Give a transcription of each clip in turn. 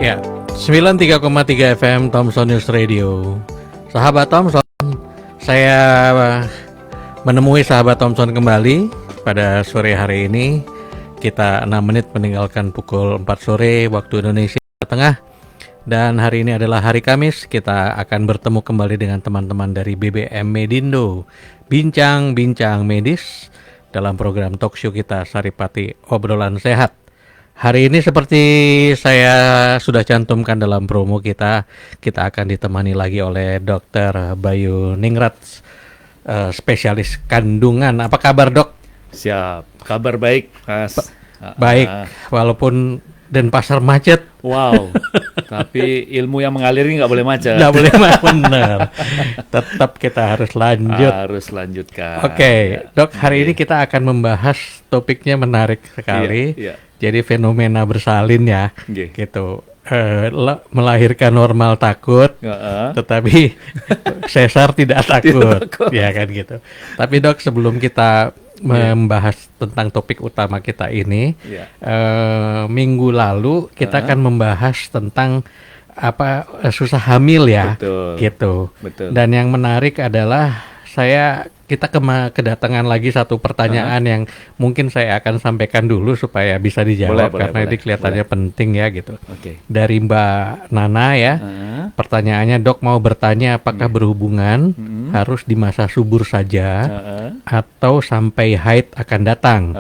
Ya, 93,3 FM Thompson News Radio. Sahabat Thompson, saya menemui sahabat Thompson kembali pada sore hari ini. Kita 6 menit meninggalkan pukul 4 sore waktu Indonesia Tengah. Dan hari ini adalah hari Kamis. Kita akan bertemu kembali dengan teman-teman dari BBM Medindo, bincang-bincang medis dalam program talkshow kita Saripati Obrolan Sehat. Hari ini seperti saya sudah cantumkan dalam promo kita akan ditemani lagi oleh Dr. Bayu Ningrat, spesialis kandungan. Apa kabar, Dok? Siap, kabar baik, Mas. Baik, walaupun Denpasar macet. Wow, tapi ilmu yang mengalir ini nggak boleh macet. Nggak boleh, benar. Tetap kita harus lanjut. Harus lanjutkan. Oke, Dok, hari ini kita akan membahas topiknya menarik sekali. Iya. Jadi fenomena bersalin ya, Nggih. gitu. Melahirkan normal takut, tetapi sesar tidak takut, ya kan gitu. Tapi Dok, sebelum kita membahas tentang topik utama kita ini, minggu lalu kita akan membahas tentang susah hamil ya, Betul. gitu. Betul. Dan yang menarik adalah kita kedatangan lagi satu pertanyaan yang mungkin saya akan sampaikan dulu supaya bisa dijawab karena ini kelihatannya penting ya gitu. Dari Mbak Nana ya, pertanyaannya, Dok mau bertanya apakah berhubungan harus di masa subur saja atau sampai haid akan datang?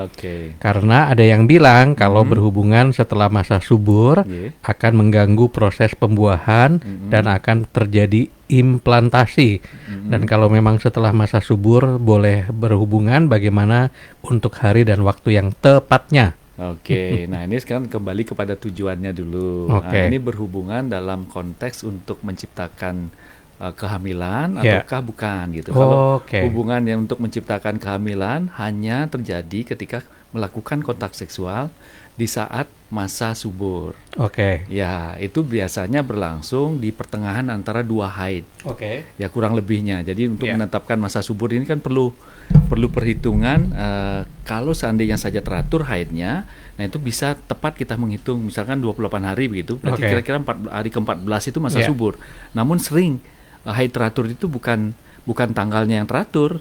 Karena ada yang bilang kalau berhubungan setelah masa subur akan mengganggu proses pembuahan dan akan terjadi implantasi. Dan kalau memang setelah masa subur boleh berhubungan, bagaimana untuk hari dan waktu yang tepatnya? Nah ini sekarang kembali kepada tujuannya dulu. Nah, ini berhubungan dalam konteks untuk menciptakan kehamilan ataukah bukan gitu. Kalau hubungan yang untuk menciptakan kehamilan hanya terjadi ketika melakukan kontak seksual di saat masa subur. Ya, itu biasanya berlangsung di pertengahan antara 2 haid. Ya, kurang lebihnya. Jadi untuk menetapkan masa subur ini kan perlu perhitungan. Kalau seandainya saja teratur haidnya, nah itu bisa tepat kita menghitung misalkan 28 hari begitu. Berarti kira-kira hari ke-14 itu masa subur. Namun sering haid teratur itu bukan tanggalnya yang teratur,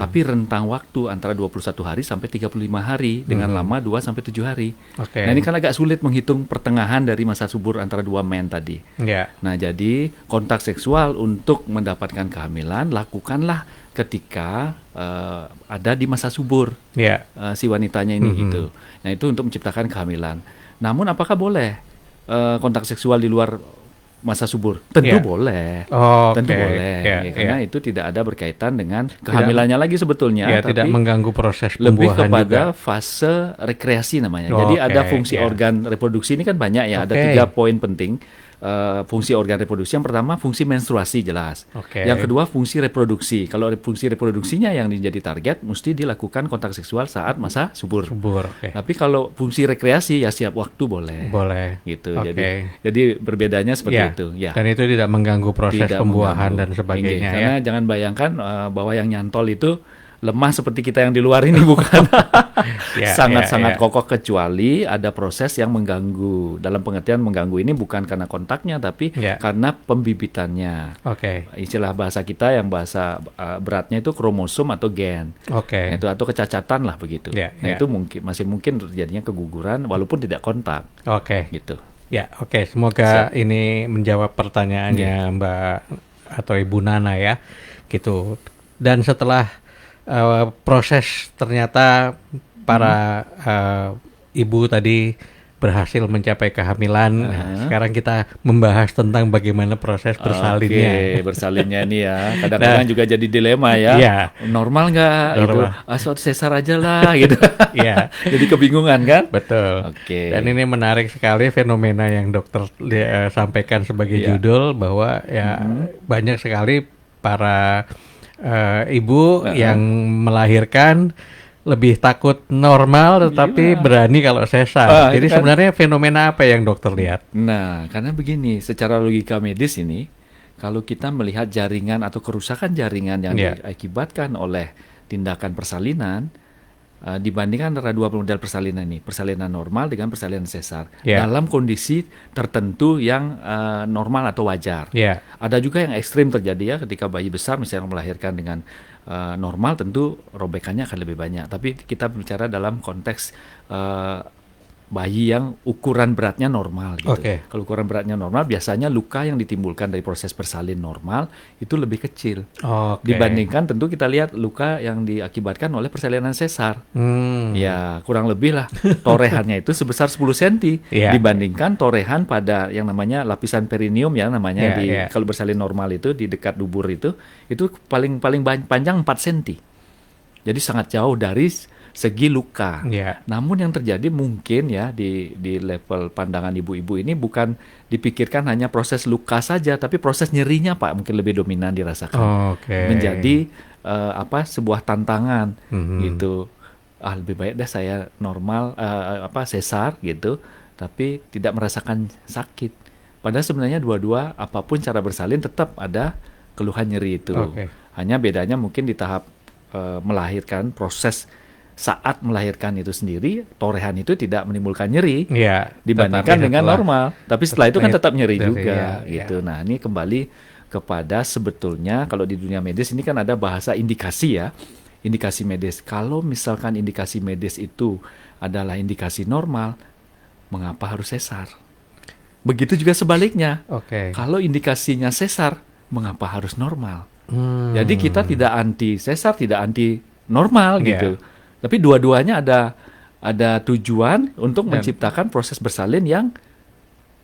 tapi rentang waktu antara 21 hari sampai 35 hari dengan lama 2 sampai 7 hari. Nah ini kan agak sulit menghitung pertengahan dari masa subur antara 2 men tadi. Nah jadi kontak seksual untuk mendapatkan kehamilan lakukanlah ketika ada di masa subur si wanitanya ini gitu. Nah itu untuk menciptakan kehamilan. Namun apakah boleh kontak seksual di luar masa subur? Tentu boleh. Tentu boleh. Karena itu tidak ada berkaitan dengan kehamilannya lagi sebetulnya, tapi tidak mengganggu proses pembuahan, lebih kepada juga fase rekreasi namanya. Jadi ada fungsi organ reproduksi ini kan banyak ya. Ada 3 poin penting. Fungsi organ reproduksi, yang pertama fungsi menstruasi jelas. Yang kedua fungsi reproduksi. Kalau fungsi reproduksinya yang menjadi target, mesti dilakukan kontak seksual saat masa subur. Tapi kalau fungsi rekreasi ya siap waktu boleh. Gitu. Jadi berbedanya seperti itu. Dan itu tidak mengganggu proses pembuahan dan sebagainya. Karena jangan bayangkan bahwa yang nyantol itu lemah seperti kita yang di luar ini, bukan. Sangat-sangat kokoh, kecuali ada proses yang mengganggu. Dalam pengertian mengganggu ini bukan karena kontaknya, tapi karena pembibitannya. Istilah bahasa kita yang bahasa beratnya itu kromosom atau gen. Itu atau kecacatan lah begitu. Nah itu masih mungkin terjadinya keguguran walaupun tidak kontak. Gitu. Semoga ini menjawab pertanyaannya Mbak atau Ibu Nana ya. Gitu. Dan setelah proses ternyata para ibu tadi berhasil mencapai kehamilan. Sekarang kita membahas tentang bagaimana proses bersalinnya. Bersalinnya ini ya. Kadang-kadang juga jadi dilema ya. Normal nggak? Gitu. Sesar aja lah gitu. Jadi kebingungan kan? Betul. Dan ini menarik sekali fenomena yang dokter sampaikan sebagai judul, bahwa banyak sekali para ibu yang melahirkan lebih takut normal tetapi berani kalau sesar. Jadi sebenarnya fenomena apa yang dokter lihat? Nah, karena begini, secara logika medis ini, kalau kita melihat jaringan atau kerusakan jaringan yang diakibatkan oleh tindakan persalinan, dibandingkan antara dua model persalinan ini, persalinan normal dengan persalinan sesar, dalam kondisi tertentu yang normal atau wajar. Ada juga yang ekstrim terjadi ya, ketika bayi besar misalnya melahirkan dengan normal, tentu robekannya akan lebih banyak. Tapi kita bicara dalam konteks bayi yang ukuran beratnya normal gitu. Kalau ukuran beratnya normal, biasanya luka yang ditimbulkan dari proses bersalin normal itu lebih kecil dibandingkan tentu kita lihat luka yang diakibatkan oleh persalinan sesar. Ya kurang lebih lah torehannya itu sebesar 10 cm dibandingkan torehan pada yang namanya lapisan perineum ya namanya kalau bersalin normal itu di dekat dubur itu paling panjang 4 cm. Jadi sangat jauh dari segi luka. Namun yang terjadi mungkin ya di level pandangan ibu-ibu ini bukan dipikirkan hanya proses luka saja, tapi proses nyerinya Pak mungkin lebih dominan dirasakan. Menjadi sebuah tantangan gitu. Lebih baik deh saya normal sesar gitu, tapi tidak merasakan sakit. Padahal sebenarnya dua-dua apapun cara bersalin tetap ada keluhan nyeri itu. Hanya bedanya mungkin di tahap melahirkan, proses saat melahirkan itu sendiri, torehan itu tidak menimbulkan nyeri dibandingkan dengan normal. Tapi setelah itu kan tetap nyeri juga gitu. Nah ini kembali kepada sebetulnya kalau di dunia medis ini kan ada bahasa indikasi ya, indikasi medis. Kalau misalkan indikasi medis itu adalah indikasi normal, mengapa harus sesar? Begitu juga sebaliknya. Kalau indikasinya sesar, mengapa harus normal? Jadi kita tidak anti sesar, tidak anti normal gitu. Tapi dua-duanya ada tujuan untuk menciptakan proses bersalin yang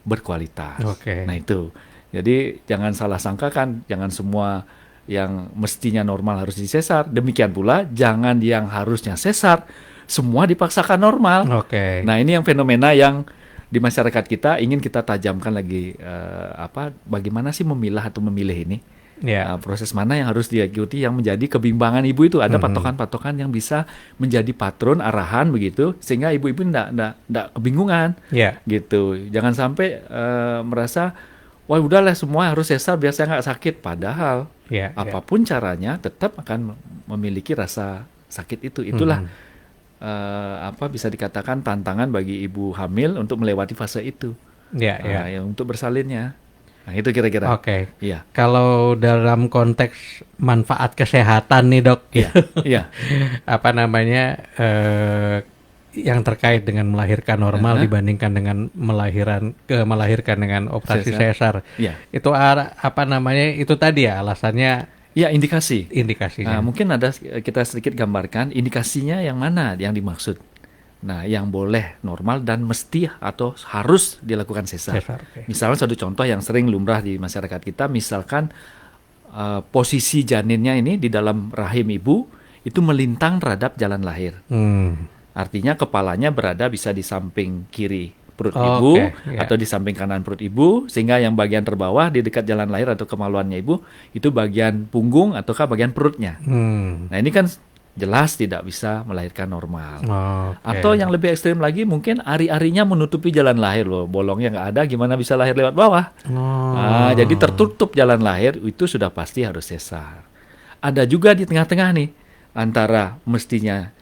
berkualitas. Nah itu. Jadi jangan salah sangkakan, jangan semua yang mestinya normal harus disesar. Demikian pula jangan yang harusnya sesar semua dipaksakan normal. Nah ini yang fenomena yang di masyarakat kita ingin kita tajamkan lagi. Bagaimana sih memilah atau memilih ini? Proses mana yang harus diikuti yang menjadi kebimbangan ibu itu ada patokan-patokan yang bisa menjadi patron arahan begitu sehingga ibu-ibu tidak kebingungan gitu. Jangan sampai merasa wah udahlah semua harus sesar biar saya nggak sakit, padahal apapun caranya tetap akan memiliki rasa sakit itu. Itulah bisa dikatakan tantangan bagi ibu hamil untuk melewati fase itu untuk bersalinnya. Nah itu kira-kira. Kalau dalam konteks manfaat kesehatan nih dok, yang terkait dengan melahirkan normal dibandingkan dengan melahirkan dengan operasi sesar, itu itu tadi ya alasannya. Indikasinya. Mungkin ada kita sedikit gambarkan indikasinya yang mana yang dimaksud. Nah, yang boleh normal dan mesti atau harus dilakukan sesar. Misalnya satu contoh yang sering lumrah di masyarakat kita, misalkan posisi janinnya ini di dalam rahim ibu itu melintang terhadap jalan lahir. Artinya kepalanya berada bisa di samping kiri perut ibu atau di samping kanan perut ibu, sehingga yang bagian terbawah di dekat jalan lahir atau kemaluannya ibu itu bagian punggung ataukah bagian perutnya. Nah ini kan jelas tidak bisa melahirkan normal. Atau yang lebih ekstrim lagi mungkin ari-arinya menutupi jalan lahir loh, bolongnya nggak ada, gimana bisa lahir lewat bawah? Jadi tertutup jalan lahir, itu sudah pasti harus sesar. Ada juga di tengah-tengah nih, antara mestinya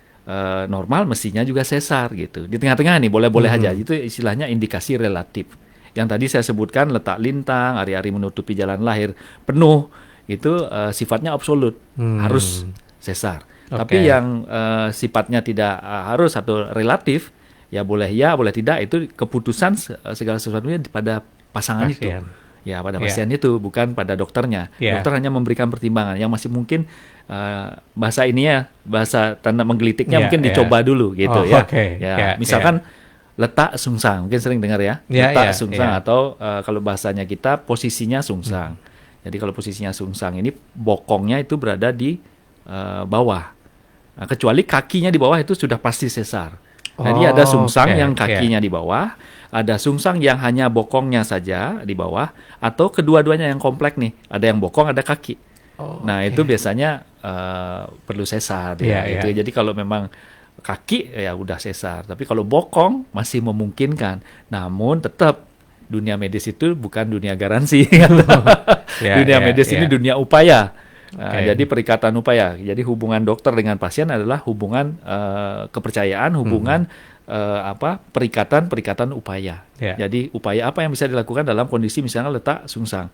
normal, mestinya juga sesar gitu. Di tengah-tengah nih boleh-boleh aja, itu istilahnya indikasi relatif. Yang tadi saya sebutkan letak lintang, ari-ari menutupi jalan lahir penuh, itu sifatnya absolut, harus sesar. Tapi yang sifatnya tidak harus atau relatif, ya boleh tidak, itu keputusan segala sesuatunya pada pasangan pasien itu. Ya pada pasien itu, bukan pada dokternya. Dokter hanya memberikan pertimbangan yang masih mungkin bahasa tanda menggelitiknya mungkin dicoba dulu gitu misalkan letak sungsang, mungkin sering dengar ya, letak sungsang atau kalau bahasanya kita posisinya sungsang. Jadi kalau posisinya sungsang ini bokongnya itu berada di bawah. Nah, kecuali kakinya di bawah itu sudah pasti sesar. Jadi ada sungsang yang kakinya di bawah, ada sungsang yang hanya bokongnya saja di bawah, atau kedua-duanya yang kompleks nih, ada yang bokong, ada kaki. Nah itu biasanya perlu sesar. Jadi kalau memang kaki ya udah sesar, tapi kalau bokong masih memungkinkan. Namun tetap dunia medis itu bukan dunia garansi. Dunia medis ini dunia upaya. Jadi perikatan upaya. Jadi hubungan dokter dengan pasien adalah hubungan kepercayaan, hubungan perikatan upaya. Jadi upaya apa yang bisa dilakukan dalam kondisi misalnya letak sungsang,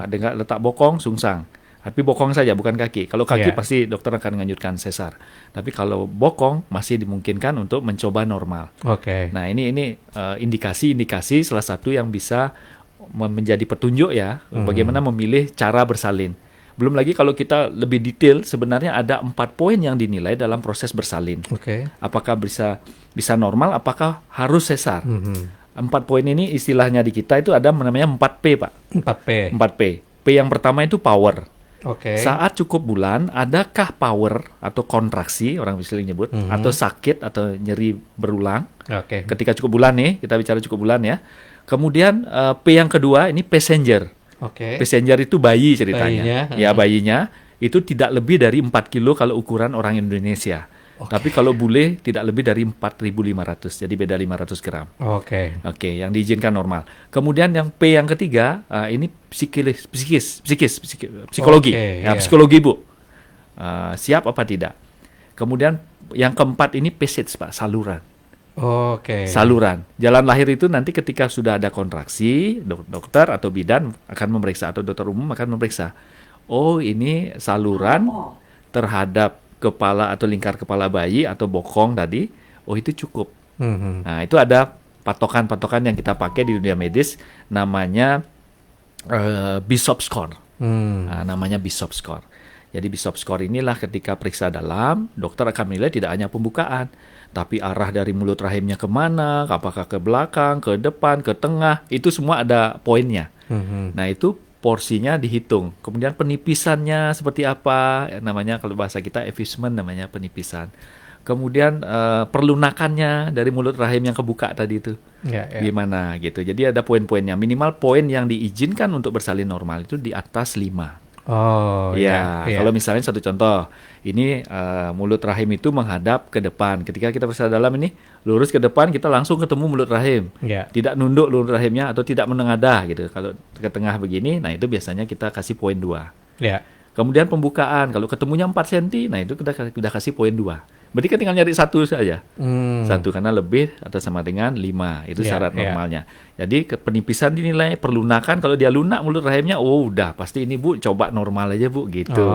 dengan letak bokong sungsang. Tapi bokong saja, bukan kaki. Kalau kaki pasti dokter akan menganjurkan sesar. Tapi kalau bokong masih dimungkinkan untuk mencoba normal. Nah ini indikasi-indikasi salah satu yang bisa menjadi petunjuk ya, bagaimana memilih cara bersalin. Belum lagi kalau kita lebih detail, sebenarnya ada 4 poin yang dinilai dalam proses bersalin. Apakah bisa normal, apakah harus sesar. 4 poin ini istilahnya di kita itu ada namanya 4P, Pak. 4P. P yang pertama itu power. Saat cukup bulan, adakah power atau kontraksi, orang bisa nyebut, atau sakit atau nyeri berulang. Ketika cukup bulan nih, kita bicara cukup bulan ya. Kemudian P yang kedua ini passenger. Passenger itu bayi ceritanya. Bayinya itu tidak lebih dari 4 kilo kalau ukuran orang Indonesia. Tapi kalau bule tidak lebih dari 4.500, jadi beda 500 gram. Yang diizinkan normal. Kemudian yang P yang ketiga, ini psikologi. Psikologi Bu. Siap apa tidak? Kemudian yang keempat ini passage Pak, saluran. Saluran. Jalan lahir itu nanti ketika sudah ada kontraksi, dokter atau bidan akan memeriksa atau dokter umum akan memeriksa. Oh, ini saluran terhadap kepala atau lingkar kepala bayi atau bokong tadi, oh itu cukup. Nah, itu ada patokan-patokan yang kita pakai di dunia medis, namanya Bishop score. Namanya Bishop score. Jadi Bishop score inilah ketika periksa dalam, dokter akan menilai tidak hanya pembukaan, tapi arah dari mulut rahimnya kemana, apakah ke belakang, ke depan, ke tengah, itu semua ada poinnya. Nah, itu porsinya dihitung. Kemudian penipisannya seperti apa, namanya kalau bahasa kita effacement, namanya penipisan. Kemudian perlunakannya dari mulut rahim yang kebuka tadi itu, gimana gitu. Jadi ada poin-poinnya. Minimal poin yang diizinkan untuk bersalin normal itu di atas 5. Kalau misalnya satu contoh, ini mulut rahim itu menghadap ke depan. Ketika kita bersalin dalam ini, lurus ke depan, kita langsung ketemu mulut rahim. Tidak nunduk mulut rahimnya atau tidak menengadah gitu. Kalau ke tengah begini, nah itu biasanya kita kasih poin 2. Kemudian pembukaan, kalau ketemunya 4 cm, nah itu kita udah kasih poin 2. Berarti kan tinggal nyari 1 saja. 1 karena lebih atau sama dengan 5. Itu syarat normalnya. Jadi penipisan dinilai, perlunakan, kalau dia lunak mulut rahimnya, oh udah pasti ini Bu, coba normal aja Bu gitu.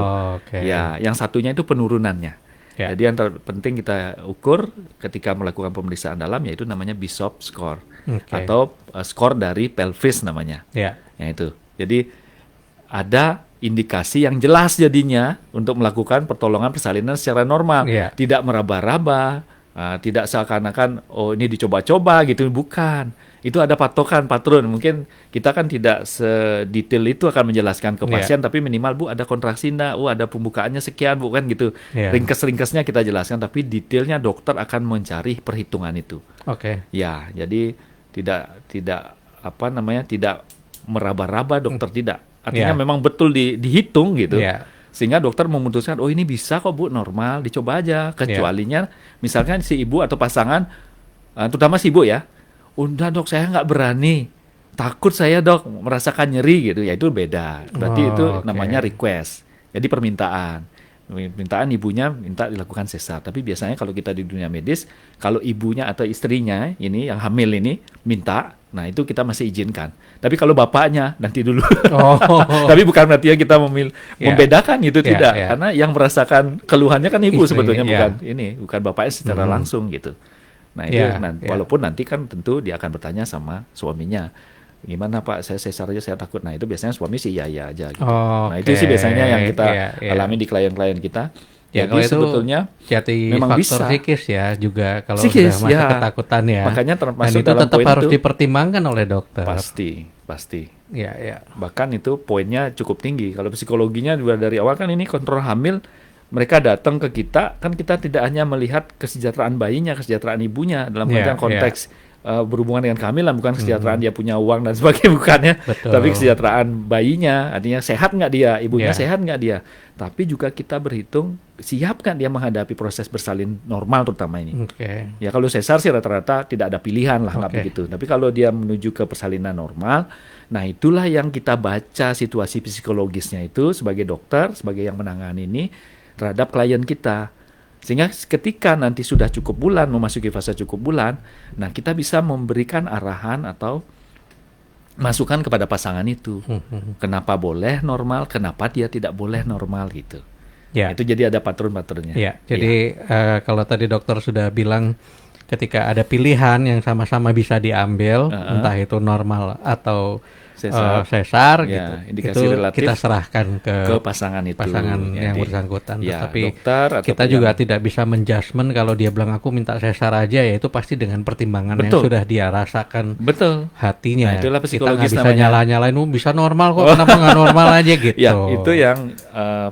Yang satunya itu penurunannya. Jadi yang terpenting kita ukur ketika melakukan pemeriksaan dalam, yaitu namanya Bishop score. Atau skor dari pelvis namanya. Itu. Jadi ada indikasi yang jelas jadinya untuk melakukan pertolongan persalinan secara normal. Tidak meraba-raba, tidak seakan-akan oh ini dicoba-coba gitu, bukan. Itu ada patokan, patron. Mungkin kita kan tidak sedetail itu akan menjelaskan ke pasien, tapi minimal Bu ada kontraksi enggak, ada pembukaannya sekian Bu, kan gitu. Ringkas-ringkasnya kita jelaskan, tapi detailnya dokter akan mencari perhitungan itu. Jadi tidak meraba-raba dokter, tidak. Artinya memang betul dihitung gitu. Sehingga dokter memutuskan, oh ini bisa kok Bu, normal, dicoba aja. Kecualinya misalkan si ibu atau pasangan, terutama si ibu ya, udah dok saya nggak berani, takut saya dok merasakan nyeri gitu. Ya itu beda. Berarti itu namanya request. Jadi permintaan ibunya minta dilakukan sesar. Tapi biasanya kalau kita di dunia medis, kalau ibunya atau istrinya ini yang hamil ini minta, nah itu kita masih izinkan. Tapi kalau bapaknya nanti dulu. Tapi bukan berarti kita membedakan itu, tidak. Karena yang merasakan keluhannya kan ibu sebetulnya, bukan bapaknya secara langsung gitu. Nah itu walaupun nanti kan tentu dia akan bertanya sama suaminya, gimana Pak, saya sesar aja saya takut. Nah itu biasanya suami sih iya aja gitu. Nah itu sih biasanya yang kita alami di klien-klien kita. Jadi sebetulnya memang faktor bisa psikis ya juga kalau sudah masuk ketakutan ya. Makanya termasuk dan itu tetap harus dipertimbangkan oleh dokter. Pasti. Bahkan itu poinnya cukup tinggi. Kalau psikologinya juga dari awal kan ini kontrol hamil, mereka datang ke kita, kan kita tidak hanya melihat kesejahteraan bayinya, kesejahteraan ibunya dalam konteks berhubungan dengan kehamilan, bukan kesejahteraan dia punya uang dan sebagainya, bukannya, tapi kesejahteraan bayinya, artinya sehat nggak dia, ibunya sehat nggak dia, tapi juga kita berhitung siap nggak dia menghadapi proses bersalin normal terutama ini. Ya kalau sesar sih rata-rata tidak ada pilihan lah, nggak begitu. Tapi kalau dia menuju ke persalinan normal, nah itulah yang kita baca situasi psikologisnya itu sebagai dokter, sebagai yang menangani ini terhadap klien kita. Sehingga ketika nanti sudah cukup bulan, memasuki fase cukup bulan, nah kita bisa memberikan arahan atau masukan kepada pasangan itu. Kenapa boleh normal, kenapa dia tidak boleh normal gitu. Ya. Itu jadi ada patron-patronnya. Ya, jadi kalau tadi dokter sudah bilang ketika ada pilihan yang sama-sama bisa diambil, entah itu normal atau sesar gitu, indikasi itu relatif kita serahkan ke pasangan itu, yang bersangkutan. Tapi dokter kita juga tidak bisa menjudgment kalau dia bilang aku minta sesar aja, ya itu pasti dengan pertimbangan yang sudah dia rasakan hatinya. Nah, itulah psikologis kita nggak bisa nyala-nyalain, bisa normal kok, kenapa nggak normal aja gitu. Ya, itu yang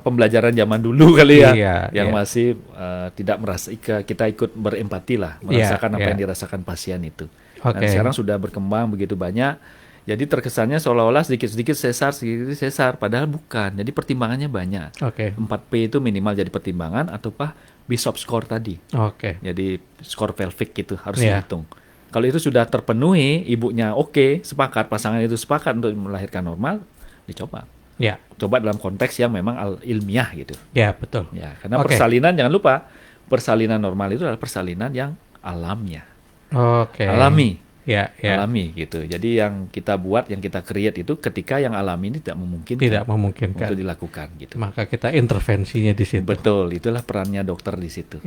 pembelajaran zaman dulu kali ya, yang masih tidak merasa, kita ikut berempati lah, merasakan apa yang dirasakan pasien itu. Dan sekarang sudah berkembang begitu banyak. Jadi terkesannya seolah-olah sedikit-sedikit sesar, padahal bukan. Jadi pertimbangannya banyak. 4P itu minimal jadi pertimbangan, ataukah Bishop score tadi. Jadi skor pelvic itu harus dihitung. Kalau itu sudah terpenuhi, ibunya sepakat, pasangan itu sepakat untuk melahirkan normal, dicoba. Coba dalam konteks yang memang ilmiah gitu. Ya, betul. Ya, karena persalinan, jangan lupa, persalinan normal itu adalah persalinan yang alamnya. Alami. Alami gitu. Jadi yang kita buat, yang kita create itu ketika yang alami ini tidak memungkinkan untuk dilakukan gitu. Maka kita intervensinya di situ. Betul, itulah perannya dokter di situ.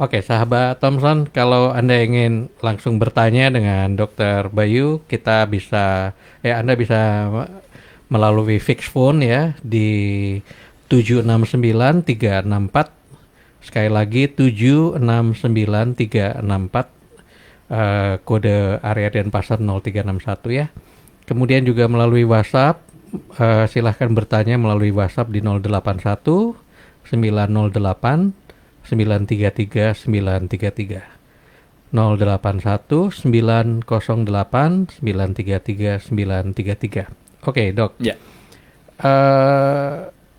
Oke, sahabat Thompson, kalau Anda ingin langsung bertanya dengan Dr. Bayu, Anda bisa melalui fix phone ya di 769-364. Sekali lagi 769-364. Kode area Denpasar 0361 ya. Kemudian juga melalui WhatsApp, silahkan bertanya melalui WhatsApp di 081 908 933 933 081 908 933 933. Oke, Dok.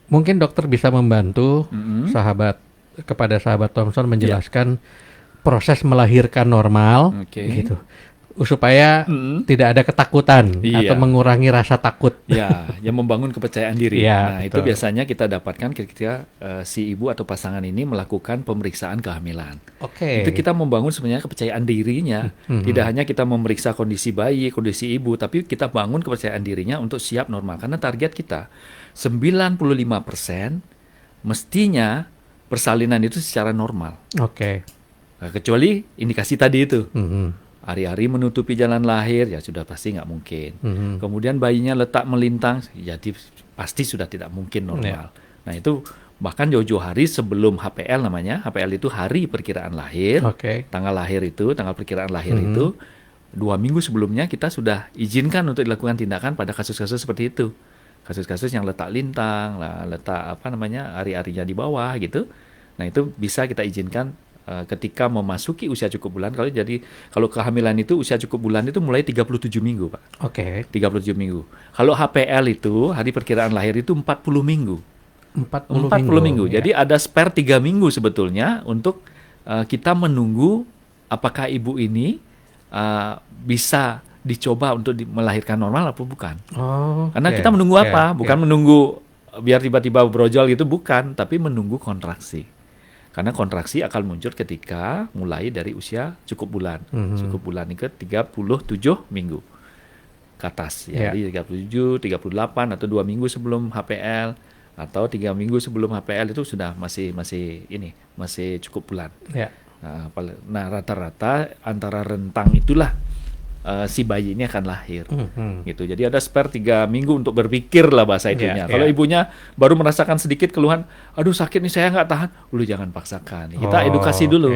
Mungkin dokter bisa membantu kepada sahabat Thompson menjelaskan proses melahirkan normal, gitu, supaya tidak ada ketakutan atau mengurangi rasa takut. Yang membangun kepercayaan diri. Nah, betul. Itu biasanya kita dapatkan ketika si ibu atau pasangan ini melakukan pemeriksaan kehamilan. Itu kita membangun sebenarnya kepercayaan dirinya. Tidak hanya kita memeriksa kondisi bayi, kondisi ibu, tapi kita bangun kepercayaan dirinya untuk siap normal. Karena target kita 95% mestinya persalinan itu secara normal. Kecuali indikasi tadi itu, hari-hari menutupi jalan lahir, ya sudah pasti nggak mungkin. Kemudian bayinya letak melintang, jadi pasti sudah tidak mungkin normal. Nah itu bahkan jauh-jauh hari sebelum HPL namanya, HPL itu hari perkiraan lahir, tanggal lahir itu, tanggal perkiraan lahir itu, 2 minggu sebelumnya kita sudah izinkan untuk dilakukan tindakan pada kasus-kasus seperti itu. Kasus-kasus yang letak lintang, letak hari-harinya di bawah gitu. Nah itu bisa kita izinkan ketika memasuki usia cukup bulan. Kalau kehamilan itu usia cukup bulan itu mulai 37 minggu, Pak. 37 minggu. Kalau HPL itu hari perkiraan lahir itu 40 minggu. 40 minggu. Jadi ada spare 3 minggu sebetulnya untuk kita menunggu apakah ibu ini bisa dicoba untuk melahirkan normal atau bukan. Karena kita menunggu apa? Bukan menunggu biar tiba-tiba brojol gitu, bukan, tapi menunggu kontraksi. Karena kontraksi akan muncul ketika mulai dari usia cukup bulan. Cukup bulan itu 37 minggu ke atas. Jadi 37, 38 atau 2 minggu sebelum HPL atau 3 minggu sebelum HPL itu sudah masih cukup bulan. Nah, rata-rata antara rentang itulah si bayi ini akan lahir, gitu. Jadi ada spare 3 minggu untuk berpikir lah bahasa ibunya. Kalau ibunya baru merasakan sedikit keluhan, aduh sakit nih saya nggak tahan, lu jangan paksakan. Kita edukasi dulu.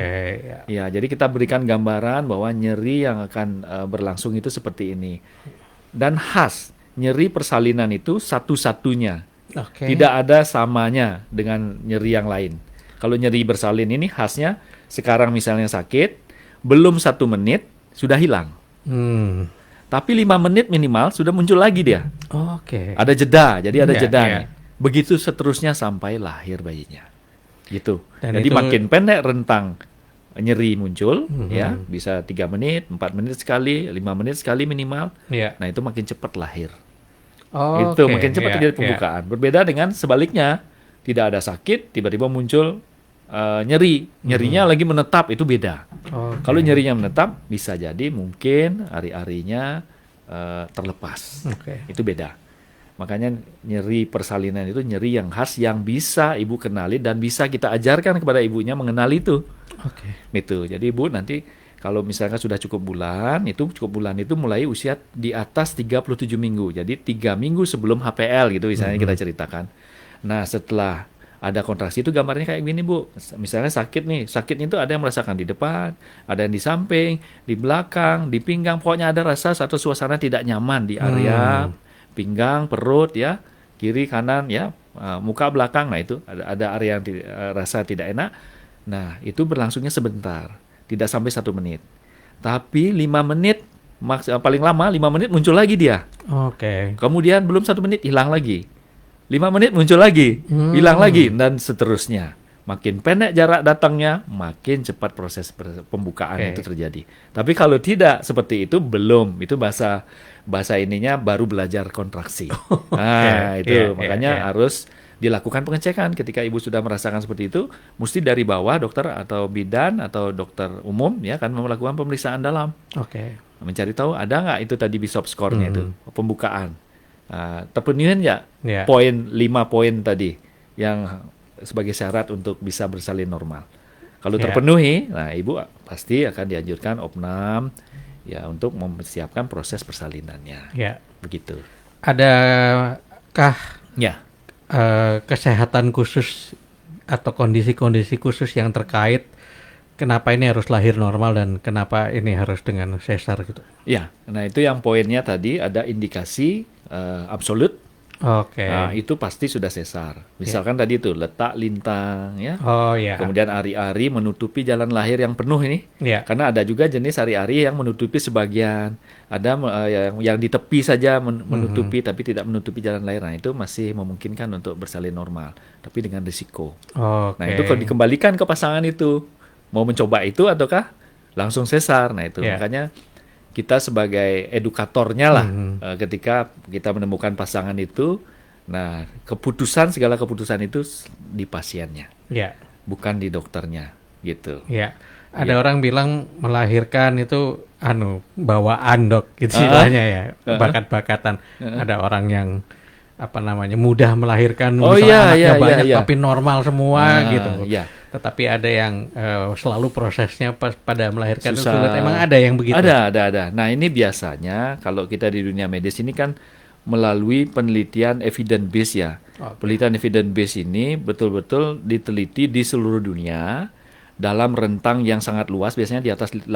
Jadi kita berikan gambaran bahwa nyeri yang akan berlangsung itu seperti ini. Dan khas nyeri persalinan itu satu-satunya, tidak ada samanya dengan nyeri yang lain. Kalau nyeri bersalin ini khasnya sekarang misalnya sakit, belum 1 menit sudah hilang. Tapi 5 menit minimal sudah muncul lagi dia. Ada jeda, jadi ada jeda nih. Begitu seterusnya sampai lahir bayinya. Gitu. Dan jadi makin pendek rentang nyeri muncul, ya bisa 3 menit, 4 menit sekali, 5 menit sekali minimal. Nah itu makin cepat lahir. Itu makin cepat terjadi pembukaan. Berbeda dengan sebaliknya, tidak ada sakit, tiba-tiba muncul nyerinya lagi menetap, itu beda. Kalau nyerinya menetap, bisa jadi mungkin ari-arinya terlepas. Itu beda. Makanya nyeri persalinan itu nyeri yang khas yang bisa ibu kenali dan bisa kita ajarkan kepada ibunya mengenali itu. Itu. Jadi ibu nanti kalau misalnya sudah cukup bulan itu mulai usia di atas 37 minggu. Jadi 3 minggu sebelum HPL gitu misalnya kita ceritakan. Nah setelah ada kontraksi itu gambarnya kayak gini Bu. Misalnya sakit nih, sakitnya itu ada yang merasakan di depan, ada yang di samping, di belakang, di pinggang. Pokoknya ada rasa satu suasana tidak nyaman di area pinggang, perut ya, kiri kanan ya, muka belakang. Nah itu ada area yang rasa tidak enak. Nah itu berlangsungnya sebentar, tidak sampai 1 menit. Tapi 5 menit paling lama 5 menit muncul lagi dia. Kemudian belum 1 menit hilang lagi. 5 menit muncul lagi, hilang lagi, dan seterusnya. Makin pendek jarak datangnya, makin cepat proses pembukaan itu terjadi. Tapi kalau tidak seperti itu, belum. Itu bahasa ininya baru belajar kontraksi. Nah, itu makanya harus dilakukan pengecekan. Ketika ibu sudah merasakan seperti itu, mesti dari bawah dokter atau bidan atau dokter umum ya kan melakukan pemeriksaan dalam. Mencari tahu ada nggak itu tadi BISOP score-nya itu, pembukaan. Terpenuhi nggak poin 5 poin tadi yang sebagai syarat untuk bisa bersalin normal. Kalau terpenuhi, nah ibu pasti akan dianjurkan opnam ya untuk mempersiapkan proses persalinannya. Begitu. Adakah kesehatan khusus atau kondisi-kondisi khusus yang terkait kenapa ini harus lahir normal dan kenapa ini harus dengan sesar gitu? Ya, nah itu yang poinnya tadi ada indikasi absolut. Nah, itu pasti sudah sesar. Misalkan tadi itu letak lintang ya. Kemudian ari-ari menutupi jalan lahir yang penuh ini. Karena ada juga jenis ari-ari yang menutupi sebagian. Ada yang di tepi saja menutupi tapi tidak menutupi jalan lahir. Nah, itu masih memungkinkan untuk bersalin normal, tapi dengan risiko. Nah, itu kalau dikembalikan ke pasangan itu, mau mencoba itu ataukah langsung sesar. Nah, itu makanya kita sebagai edukatornya lah ketika kita menemukan pasangan itu, nah segala keputusan itu di pasiennya, bukan di dokternya gitu. Ada orang bilang melahirkan itu bawaan dok gitu istilahnya ya, bakat-bakatan. Ada orang yang mudah melahirkan, misalnya anaknya banyak tapi normal semua gitu. Tetapi ada yang selalu prosesnya pada melahirkan itu sulit. Emang ada yang begitu? Ada. Nah ini biasanya kalau kita di dunia medis ini kan melalui penelitian evidence base ya. Penelitian evidence base ini betul-betul diteliti di seluruh dunia dalam rentang yang sangat luas, biasanya di atas 80%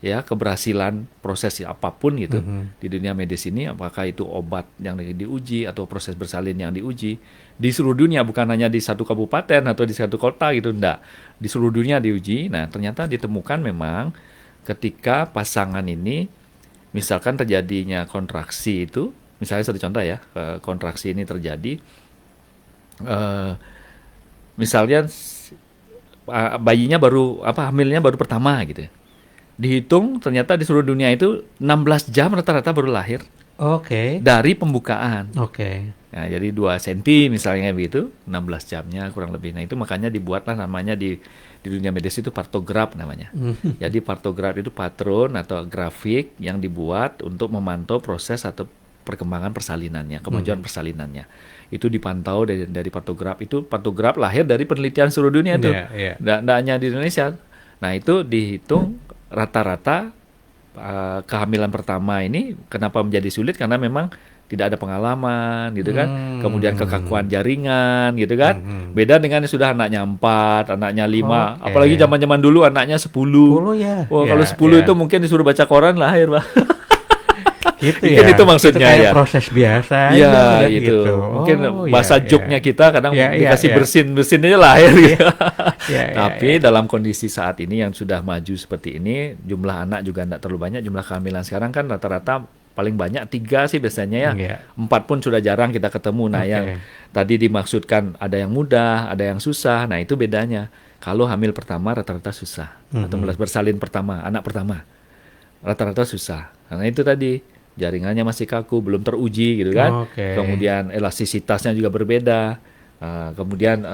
ya keberhasilan proses apapun gitu di dunia medis ini, apakah itu obat yang diuji atau proses bersalin yang diuji di seluruh dunia, bukan hanya di satu kabupaten atau di satu kota gitu, enggak, di seluruh dunia diuji. Nah ternyata ditemukan memang ketika pasangan ini misalkan terjadinya kontraksi itu, misalnya satu contoh ya, kontraksi ini terjadi misalnya bayinya baru hamilnya baru pertama gitu, dihitung ternyata di seluruh dunia itu 16 jam rata-rata baru lahir. Dari pembukaan. Nah, jadi 2 cm misalnya begitu, 16 jamnya kurang lebih. Nah, itu makanya dibuatlah namanya di dunia medis itu partograf namanya. Jadi partograf itu patron atau grafik yang dibuat untuk memantau proses atau perkembangan persalinannya, kemajuan persalinannya. Itu dipantau dari partograf. Itu partograf lahir dari penelitian seluruh dunia itu. Nggak hanya di Indonesia. Nah, itu dihitung rata-rata kehamilan pertama ini kenapa menjadi sulit, karena memang tidak ada pengalaman gitu kan, kemudian kekakuan jaringan gitu kan, beda dengan yang sudah anaknya 4, anaknya 5, apalagi zaman-zaman dulu anaknya 10. Kalau 10 itu mungkin disuruh baca koran lahir Pak. Gitu ya. Mungkin itu maksudnya itu kayak proses biasa. Ya itu. Gitu. Mungkin bahasa joknya kita kadang dikasih bersin aja lahir. Gitu. Tapi dalam kondisi saat ini yang sudah maju seperti ini, jumlah anak juga tidak terlalu banyak. Jumlah kehamilan sekarang kan rata-rata paling banyak 3 sih biasanya ya. 4 pun sudah jarang kita ketemu. Nah yang tadi dimaksudkan ada yang mudah, ada yang susah. Nah itu bedanya. Kalau hamil pertama rata-rata susah. Atau bersalin pertama, anak pertama. Rata-rata susah. Karena itu tadi jaringannya masih kaku, belum teruji gitu kan. Kemudian elastisitasnya juga berbeda. Kemudian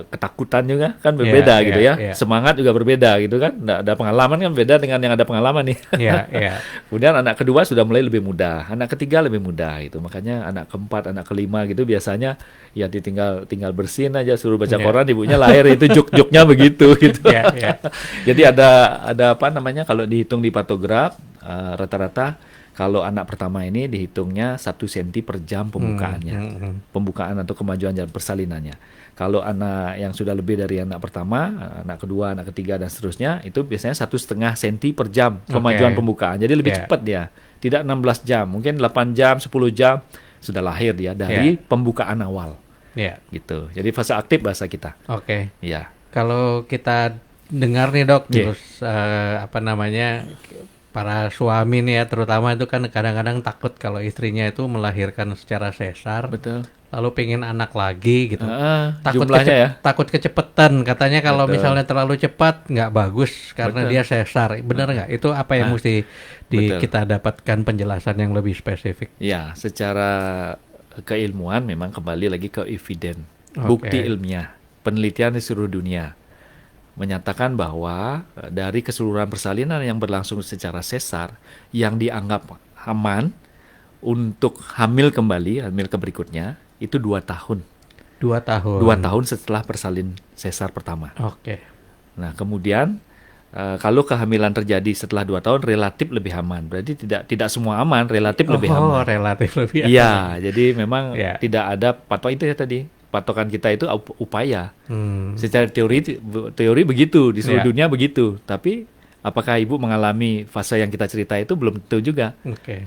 ketakutan juga kan berbeda gitu ya. Semangat juga berbeda gitu kan. Nggak ada pengalaman kan beda dengan yang ada pengalaman nih. Kemudian anak kedua sudah mulai lebih mudah, anak ketiga lebih mudah gitu. Makanya anak keempat, anak kelima gitu biasanya ya tinggal bersin aja, suruh baca koran, ibunya lahir itu juk-juknya begitu gitu. Jadi ada apa namanya kalau dihitung di patograf rata-rata kalau anak pertama ini dihitungnya 1 cm per jam pembukaannya. Pembukaan atau kemajuan jalan persalinannya. Kalau anak yang sudah lebih dari anak pertama, anak kedua, anak ketiga, dan seterusnya, itu biasanya 1,5 cm per jam kemajuan pembukaan. Jadi lebih cepat dia. Tidak 16 jam, mungkin 8 jam, 10 jam sudah lahir dia dari pembukaan awal. Gitu. Jadi fase aktif bahasa kita. Ya. Kalau kita dengar nih dok, terus apa namanya, para suami nih ya terutama itu kan kadang-kadang takut kalau istrinya itu melahirkan secara sesar. Betul. Lalu pengen anak lagi gitu. Takut kecepetan katanya kalau misalnya terlalu cepat nggak bagus karena dia sesar. Benar nggak? Itu apa yang mesti kita dapatkan penjelasan yang lebih spesifik? Ya, secara keilmuan memang kembali lagi ke eviden, bukti ilmiah, penelitian di seluruh dunia menyatakan bahwa dari keseluruhan persalinan yang berlangsung secara sesar yang dianggap aman untuk hamil kembali, hamil ke berikutnya itu 2 tahun. 2 tahun. 2 tahun setelah persalin sesar pertama. Nah kemudian kalau kehamilan terjadi setelah 2 tahun relatif lebih aman. Berarti tidak semua aman, relatif lebih aman. Relatif lebih aman. Iya, jadi memang tidak ada patokan itu ya tadi. Patokan kita itu upaya. Secara teori begitu di seluruh dunia begitu. Tapi apakah ibu mengalami fase yang kita cerita itu belum tentu juga.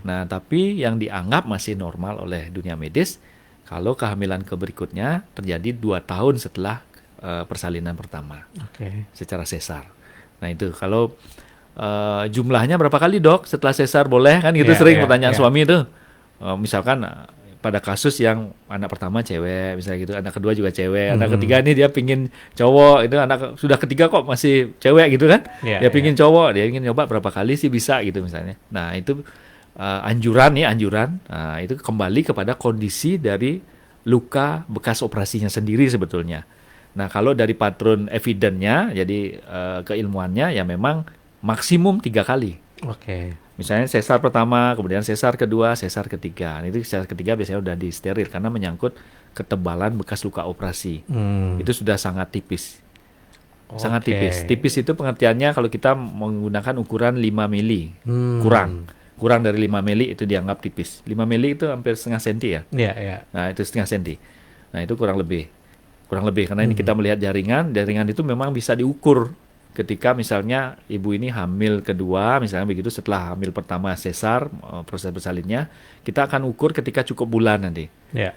Nah, tapi yang dianggap masih normal oleh dunia medis kalau kehamilan ke berikutnya terjadi 2 tahun setelah persalinan pertama. Secara sesar. Nah, itu kalau jumlahnya berapa kali dok setelah sesar boleh kan gitu sering pertanyaan suami itu. Misalkan pada kasus yang anak pertama cewek misalnya gitu, anak kedua juga cewek, anak ketiga ini dia pingin cowok, itu anak sudah ketiga kok masih cewek gitu kan, dia pingin cowok, dia ingin nyoba berapa kali sih bisa gitu misalnya. Nah itu anjuran, nah, itu kembali kepada kondisi dari luka bekas operasinya sendiri sebetulnya. Nah kalau dari patron evidennya, jadi keilmuannya ya memang maksimum 3 kali. Misalnya sesar pertama, kemudian sesar kedua, sesar ketiga. Itu sesar ketiga biasanya udah disteril karena menyangkut ketebalan bekas luka operasi. Itu sudah sangat tipis. Sangat tipis. Tipis itu pengertiannya kalau kita menggunakan ukuran 5 mili. Kurang dari 5 mili itu dianggap tipis. 5 mili itu hampir setengah senti ya. Nah, itu setengah senti. Nah, itu kurang lebih karena ini kita melihat jaringan itu memang bisa diukur. Ketika misalnya ibu ini hamil kedua, misalnya begitu setelah hamil pertama sesar, proses bersalinnya, kita akan ukur ketika cukup bulan nanti.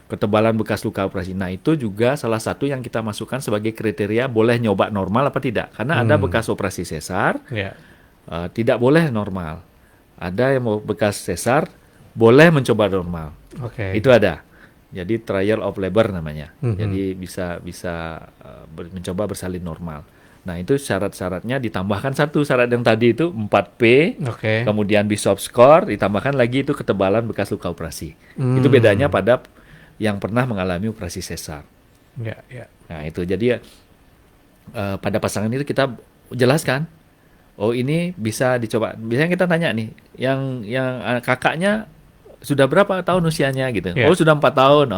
Ketebalan bekas luka operasi. Nah itu juga salah satu yang kita masukkan sebagai kriteria boleh nyoba normal apa tidak. Karena ada bekas operasi sesar, tidak boleh normal. Ada yang mau bekas sesar, boleh mencoba normal. Itu ada. Jadi trial of labor namanya. Jadi bisa mencoba bersalin normal. Nah itu syarat-syaratnya ditambahkan satu syarat yang tadi itu 4P, kemudian Bishop score, ditambahkan lagi itu ketebalan bekas luka operasi. Itu bedanya pada yang pernah mengalami operasi sesar. Nah itu jadi pada pasangan itu kita jelaskan, oh ini bisa dicoba. Biasanya kita tanya nih, yang kakaknya sudah berapa tahun usianya gitu? Oh sudah 4 tahun.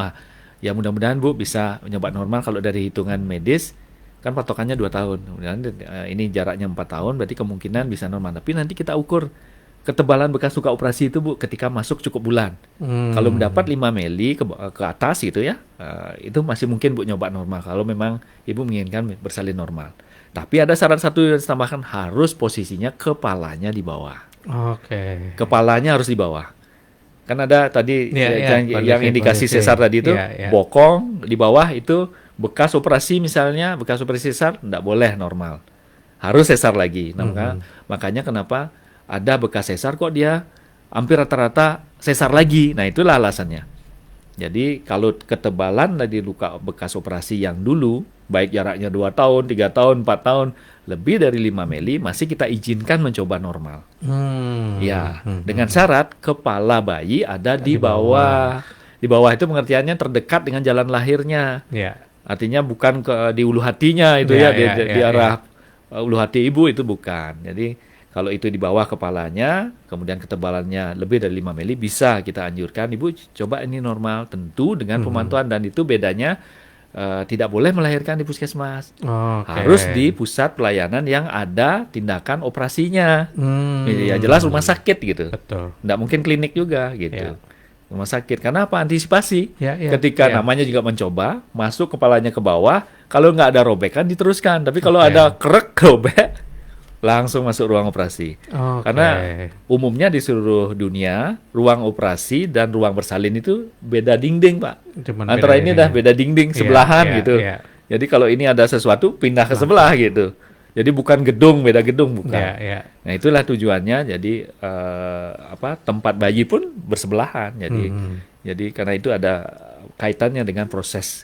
Ya mudah-mudahan Bu bisa nyoba normal kalau dari hitungan medis. Kan patokannya 2 tahun, kemudian ini jaraknya 4 tahun, berarti kemungkinan bisa normal. Tapi nanti kita ukur ketebalan bekas luka operasi itu Bu ketika masuk cukup bulan. Kalau mendapat 5 mili ke atas gitu ya, itu masih mungkin Bu nyoba normal. Kalau memang Ibu menginginkan bersalin normal. Tapi ada syarat satu yang ditambahkan, harus posisinya kepalanya di bawah. Kepalanya harus di bawah. Kan ada tadi yang indikasi sesar tadi itu bokong di bawah itu bekas operasi misalnya, bekas operasi sesar tidak boleh normal. Harus sesar lagi. Nah, makanya kenapa ada bekas sesar kok dia hampir rata-rata sesar lagi. Nah, itulah alasannya. Jadi kalau ketebalan dari luka bekas operasi yang dulu, baik jaraknya 2 tahun, 3 tahun, 4 tahun, lebih dari 5 mili, masih kita izinkan mencoba normal. Dengan syarat kepala bayi ada di bawah. Di bawah itu pengertiannya terdekat dengan jalan lahirnya. Artinya bukan di ulu hatinya itu di arah ulu hati ibu itu bukan. Jadi kalau itu di bawah kepalanya, kemudian ketebalannya lebih dari 5 mili, bisa kita anjurkan, Ibu coba ini normal, tentu dengan pemantauan, dan itu bedanya tidak boleh melahirkan di puskesmas. Harus di pusat pelayanan yang ada tindakan operasinya. Ya jelas rumah sakit gitu. Betul. Nggak mungkin klinik juga gitu. Rumah sakit. Karena apa? Antisipasi. Ketika namanya juga mencoba, masuk kepalanya ke bawah, kalau nggak ada robekan diteruskan. Tapi kalau ada krek robek, langsung masuk ruang operasi. Karena umumnya di seluruh dunia, ruang operasi dan ruang bersalin itu beda dinding, Pak. Antara ini dah beda dinding sebelahan gitu. Jadi kalau ini ada sesuatu, pindah ke sebelah gitu. Jadi bukan gedung, beda gedung, bukan. Nah, itulah tujuannya. Jadi tempat bayi pun bersebelahan. Jadi karena itu ada kaitannya dengan proses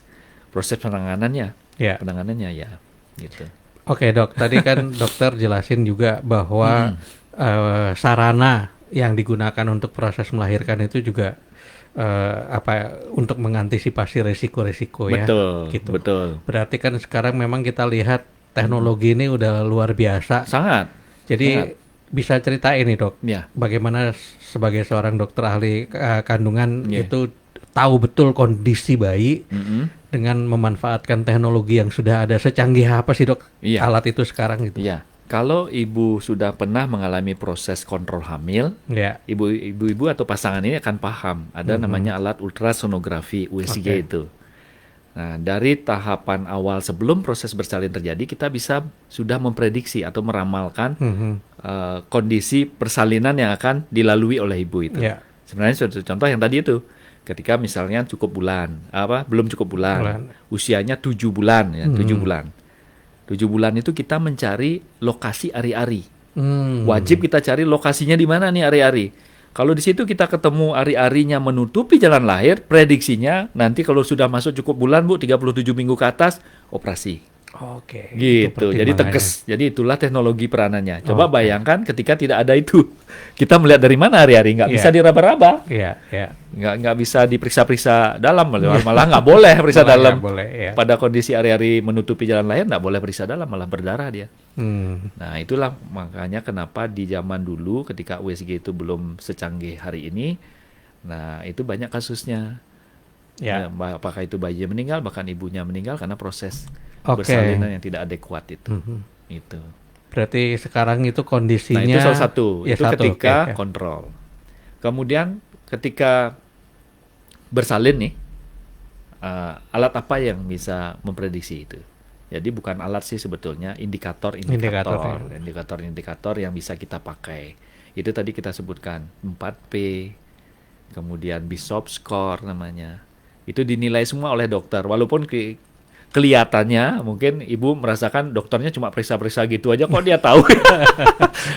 penanganannya. Penanganannya gitu. Oke, Dok, tadi kan dokter jelasin juga bahwa sarana yang digunakan untuk proses melahirkan itu juga untuk mengantisipasi resiko-resiko ya. Betul. Berarti kan sekarang memang kita lihat teknologi ini udah luar biasa. Sangat. Jadi bisa ceritain nih, Dok, bagaimana sebagai seorang dokter ahli kandungan itu tahu betul kondisi bayi dengan memanfaatkan teknologi yang sudah ada. Secanggih apa sih, Dok, alat itu sekarang gitu? Kalau ibu sudah pernah mengalami proses kontrol hamil, ibu-ibu atau pasangan ini akan paham. Ada namanya alat ultrasonografi USG itu. Nah, dari tahapan awal sebelum proses bersalin terjadi, kita bisa sudah memprediksi atau meramalkan kondisi persalinan yang akan dilalui oleh ibu itu. Sebenarnya contoh yang tadi itu. Ketika misalnya belum cukup bulan, usianya 7 bulan, 7 bulan. 7 bulan itu kita mencari lokasi ari-ari. Wajib kita cari lokasinya di mana nih ari-ari. Kalau di situ kita ketemu ari-arinya menutupi jalan lahir, prediksinya nanti kalau sudah masuk cukup bulan, Bu, 37 minggu ke atas, operasi. Gitu. Jadi tegas. Jadi itulah teknologi peranannya. Coba bayangkan ketika tidak ada itu. Kita melihat dari mana hari-hari, nggak bisa diraba-raba. Nggak bisa diperiksa-periksa dalam, malah nggak boleh periksa dalam. Pada kondisi hari-hari menutupi jalan lahir, nggak boleh periksa dalam, malah berdarah dia. Nah, itulah makanya kenapa di zaman dulu ketika USG itu belum secanggih hari ini, nah itu banyak kasusnya. Apakah itu bayinya meninggal, bahkan ibunya meninggal karena proses bersalinan yang tidak adekuat itu. Itu. Berarti sekarang itu kondisinya. Nah, itu salah satu. Itu ketika kontrol. Kemudian ketika bersalin nih, alat apa yang bisa memprediksi itu? Jadi bukan alat sih sebetulnya, indikator yang bisa kita pakai. Itu tadi kita sebutkan 4P, kemudian Bishop score namanya. Itu dinilai semua oleh dokter, walaupun kelihatannya mungkin ibu merasakan dokternya cuma periksa-periksa gitu aja kok dia tahu.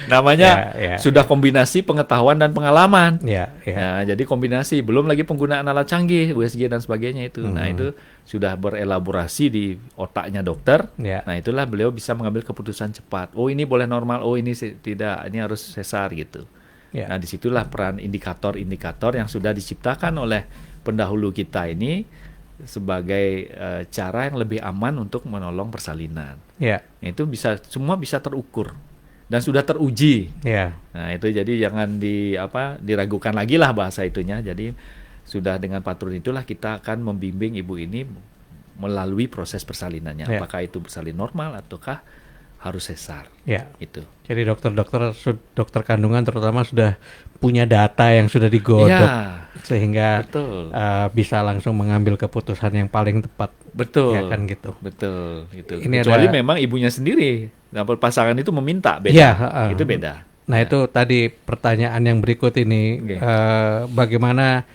Namanya sudah kombinasi pengetahuan dan pengalaman. Nah, jadi kombinasi, belum lagi penggunaan alat canggih USG dan sebagainya itu. Nah, itu sudah berelaborasi di otaknya dokter. Nah, itulah beliau bisa mengambil keputusan cepat. Oh, ini boleh normal, oh ini tidak, ini harus sesar gitu. Nah, disitulah peran indikator-indikator yang sudah diciptakan oleh pendahulu kita ini sebagai cara yang lebih aman untuk menolong persalinan. Itu semua bisa terukur dan sudah teruji. Nah, itu jadi jangan diragukan lagi lah bahasa itunya. Jadi sudah dengan patron itulah kita akan membimbing ibu ini melalui proses persalinannya. Apakah itu bersalin normal ataukah harus sesar. Itu. Jadi dokter kandungan terutama sudah punya data yang sudah digodok sehingga bisa langsung mengambil keputusan yang paling tepat. Betul. Ya kan gitu. Betul. Gitu. Kecuali memang ibunya sendiri, pasangan itu meminta, beda. Itu beda. Nah itu tadi pertanyaan yang berikut ini, bagaimana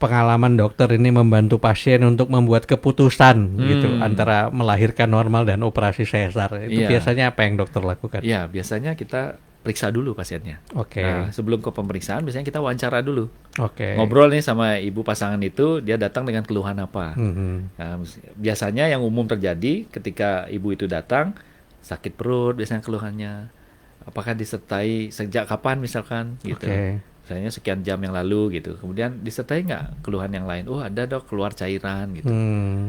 pengalaman dokter ini membantu pasien untuk membuat keputusan gitu antara melahirkan normal dan operasi sesar. Itu biasanya apa yang dokter lakukan? Iya, biasanya kita periksa dulu pasiennya. Nah, sebelum ke pemeriksaan biasanya kita wawancara dulu. Ngobrol nih sama ibu pasangan itu, dia datang dengan keluhan apa. Nah, biasanya yang umum terjadi ketika ibu itu datang, sakit perut biasanya keluhannya. Apakah disertai sejak kapan misalkan gitu. Misalnya sekian jam yang lalu gitu. Kemudian disertai nggak keluhan yang lain? Oh ada dok, keluar cairan gitu.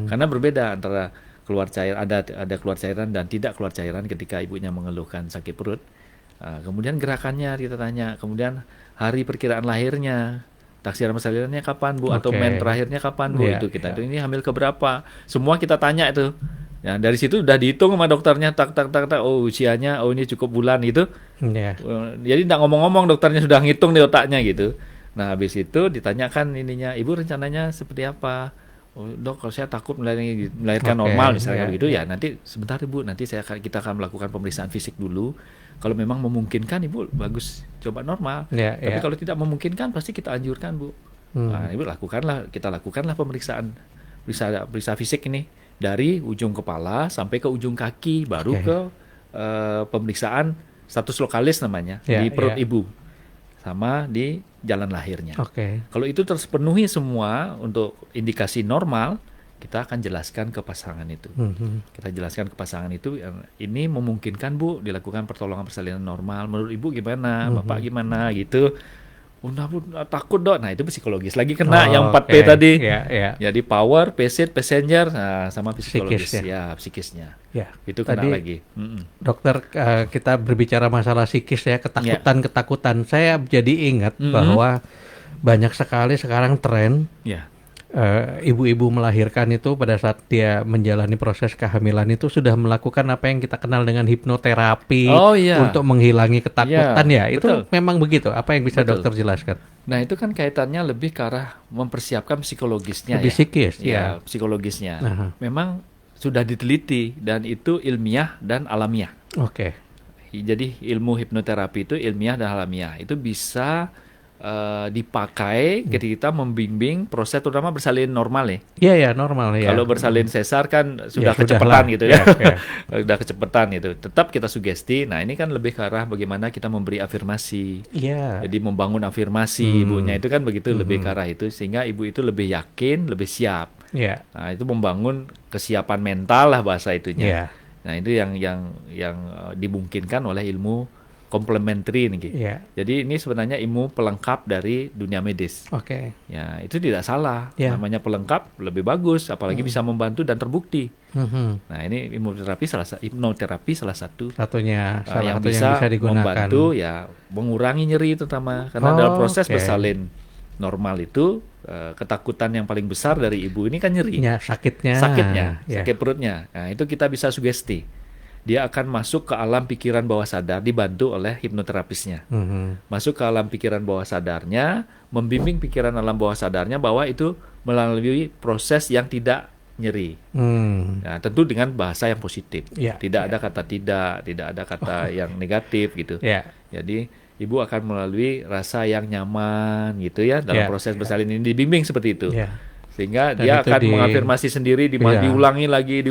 Karena berbeda antara keluar cairan, ada keluar cairan dan tidak keluar cairan ketika ibunya mengeluhkan sakit perut. Kemudian gerakannya kita tanya, kemudian hari perkiraan lahirnya, taksiran persalinan kapan Bu, atau men terakhirnya kapan Bu, itu kita itu ini hamil keberapa, semua kita tanya itu. Ya, dari situ udah dihitung sama dokternya, tak, oh usianya, oh ini cukup bulan gitu. Jadi nggak ngomong-ngomong, dokternya sudah ngitung di otaknya gitu. Nah habis itu ditanyakan ininya, ibu rencananya seperti apa? Oh, dok, kalau saya takut melahirkan normal misalnya begitu ya. Nanti sebentar ibu, nanti kita akan melakukan pemeriksaan fisik dulu. Kalau memang memungkinkan ibu bagus coba normal. Tapi kalau tidak memungkinkan pasti kita anjurkan bu. Nah ibu kita lakukanlah pemeriksaan, periksa fisik ini dari ujung kepala sampai ke ujung kaki, baru ke pemeriksaan status lokalis namanya di perut ibu sama di jalan lahirnya. Kalau itu terpenuhi semua untuk indikasi normal, kita akan jelaskan ke pasangan itu. Kita jelaskan ke pasangan itu, ini memungkinkan Bu dilakukan pertolongan persalinan normal. Menurut Ibu gimana? Bapak gimana? Gitu. Bu, takut dok. Nah itu psikologis lagi kena yang 4P tadi. Jadi power, patient, passenger, sama psikologis. Psikisnya. Itu kena tadi, lagi. Dokter, kita berbicara masalah psikis ya, ketakutan. Saya jadi ingat bahwa banyak sekali sekarang tren ibu-ibu melahirkan itu pada saat dia menjalani proses kehamilan itu sudah melakukan apa yang kita kenal dengan hipnoterapi untuk menghilangi ketakutan itu memang begitu. Apa yang bisa dokter jelaskan? Nah itu kan kaitannya lebih ke arah mempersiapkan psikologisnya. Lebih psikis psikologisnya. Memang sudah diteliti dan itu ilmiah dan alamiah. Jadi ilmu hipnoterapi itu ilmiah dan alamiah. Itu bisa dipakai ketika kita membimbing proses terutama bersalin normal ya. Normal ya. Kalau bersalin sesar kan sudah kecepatan gitu ya. Sudah kecepatan gitu. Tetap kita sugesti. Nah, ini kan lebih ke arah bagaimana kita memberi afirmasi. Jadi membangun afirmasi ibunya itu kan begitu lebih ke arah itu sehingga ibu itu lebih yakin, lebih siap. Nah, itu membangun kesiapan mental lah bahasa itunya. Nah, itu yang dimungkinkan oleh ilmu komplementari nih. Jadi ini sebenarnya ilmu pelengkap dari dunia medis. Ya, itu tidak salah. Namanya pelengkap lebih bagus, apalagi bisa membantu dan terbukti. Nah, ini hipnoterapi salah satunya yang bisa digunakan. Membantu mengurangi nyeri terutama karena dalam proses bersalin normal itu ketakutan yang paling besar dari ibu ini kan nyeri. Sakit perutnya. Nah, itu kita bisa sugesti. Dia akan masuk ke alam pikiran bawah sadar dibantu oleh hipnoterapisnya. Masuk ke alam pikiran bawah sadarnya, membimbing pikiran alam bawah sadarnya bahwa itu melalui proses yang tidak nyeri. Nah, tentu dengan bahasa yang positif. Tidak ada kata tidak ada kata yang negatif gitu. Jadi ibu akan melalui rasa yang nyaman gitu ya dalam proses bersalin ini dibimbing seperti itu. Sehingga dan dia akan mengafirmasi sendiri, diulangi lagi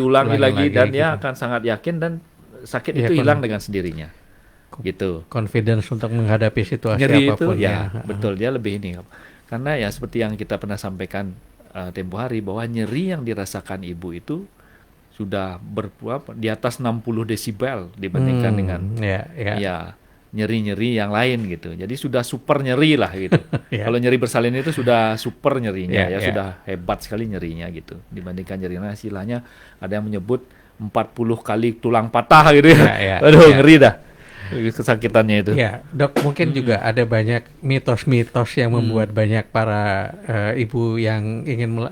dan dia akan sangat yakin dan sakit itu hilang dengan sendirinya. Gitu. Confidence untuk menghadapi situasi nyeri apapun. Itu, betul, dia lebih ini. Karena ya seperti yang kita pernah sampaikan tempo hari bahwa nyeri yang dirasakan ibu itu sudah di atas 60 desibel dibandingkan dengan nyeri-nyeri yang lain gitu. Jadi sudah super nyeri lah gitu. Kalau nyeri bersalin itu sudah super nyerinya sudah hebat sekali nyerinya gitu. Dibandingkan nyerinya istilahnya ada yang menyebut 40 kali tulang patah gitu ya. Aduh ngeri dah kesakitannya itu. Dok, mungkin juga ada banyak mitos-mitos yang membuat banyak para ibu yang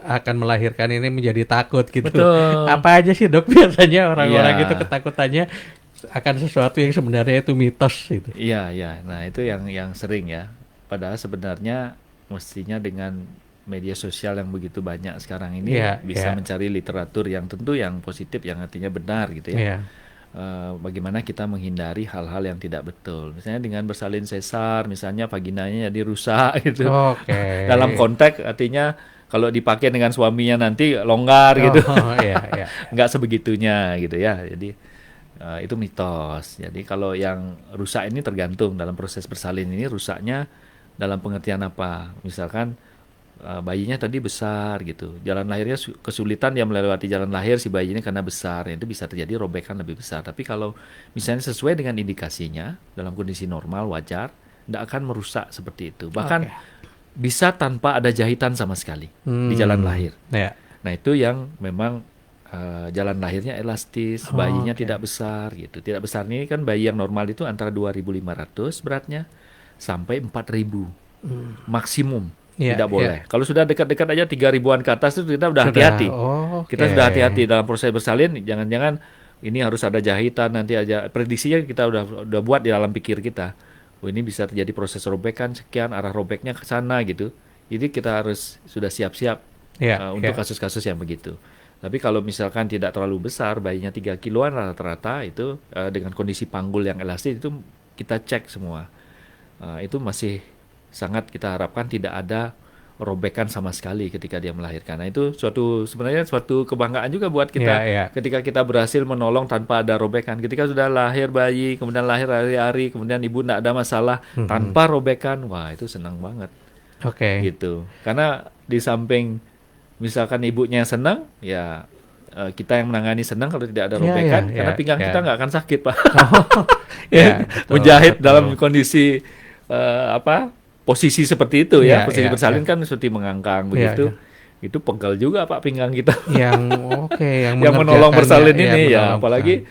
akan melahirkan ini menjadi takut gitu. Betul. Apa aja sih dok biasanya orang-orang itu ketakutannya akan sesuatu yang sebenarnya itu mitos gitu. Nah itu yang sering ya. Padahal sebenarnya mestinya dengan media sosial yang begitu banyak sekarang ini bisa mencari literatur yang tentu yang positif, yang artinya benar gitu ya. bagaimana kita menghindari hal-hal yang tidak betul. Misalnya dengan bersalin sesar, misalnya vaginanya jadi rusak gitu. Dalam konteks artinya kalau dipakai dengan suaminya nanti longgar gitu. Nggak sebegitunya gitu ya. Jadi itu mitos. Jadi kalau yang rusak ini tergantung dalam proses bersalin ini rusaknya dalam pengertian apa. Misalkan bayinya tadi besar gitu, jalan lahirnya kesulitan dia melewati jalan lahir si bayinya karena besar, itu bisa terjadi robekan lebih besar. Tapi kalau misalnya sesuai dengan indikasinya dalam kondisi normal wajar, tidak akan merusak seperti itu. Bahkan bisa tanpa ada jahitan sama sekali di jalan lahir. Nah itu yang memang jalan lahirnya elastis, bayinya tidak besar gitu. Tidak besar ini kan bayi yang normal itu antara 2.500 beratnya sampai 4.000 maksimum. Tidak boleh. Kalau sudah dekat-dekat aja 3.000-an ke atas itu kita udah hati-hati. Kita sudah hati-hati dalam proses bersalin. Jangan-jangan ini harus ada jahitan nanti aja. Prediksinya kita udah buat di dalam pikir kita. Ini bisa terjadi proses robekan sekian, arah robeknya ke sana gitu. Jadi kita harus sudah siap-siap untuk kasus-kasus yang begitu. Tapi kalau misalkan tidak terlalu besar, bayinya 3 kiloan rata-rata itu dengan kondisi panggul yang elastis itu kita cek semua. Itu masih sangat kita harapkan tidak ada robekan sama sekali ketika dia melahirkan. Nah itu sebenarnya suatu kebanggaan juga buat kita ketika kita berhasil menolong tanpa ada robekan. Ketika sudah lahir bayi, kemudian lahir hari-hari, kemudian ibu tidak ada masalah tanpa robekan, wah itu senang banget. Gitu. Karena di samping misalkan ibunya senang, ya kita yang menangani senang kalau tidak ada robekan, karena pinggang kita nggak akan sakit Pak. Menjahit dalam kondisi posisi seperti itu posisi bersalin kan seperti mengangkang begitu. Itu pegel juga Pak pinggang kita. Yang menolong bersalin ini apalagi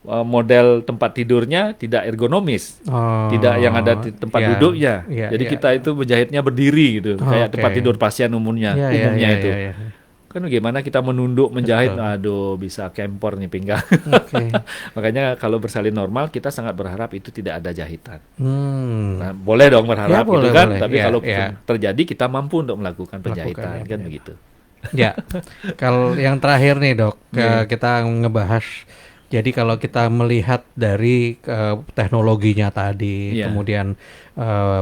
model tempat tidurnya tidak ergonomis. Tidak yang ada di tempat duduknya. Jadi kita itu menjahitnya berdiri gitu, kayak tempat tidur pasien umumnya itu. Kan bagaimana kita menunduk menjahit, aduh bisa kempor nih pinggang. Makanya kalau bersalin normal kita sangat berharap itu tidak ada jahitan. Nah, boleh dong berharap gitu kan, tapi kalau terjadi kita mampu untuk melakukan penjahitan kan begitu. Kalau yang terakhir nih Dok, kita ngebahas. Jadi kalau kita melihat dari teknologinya tadi, kemudian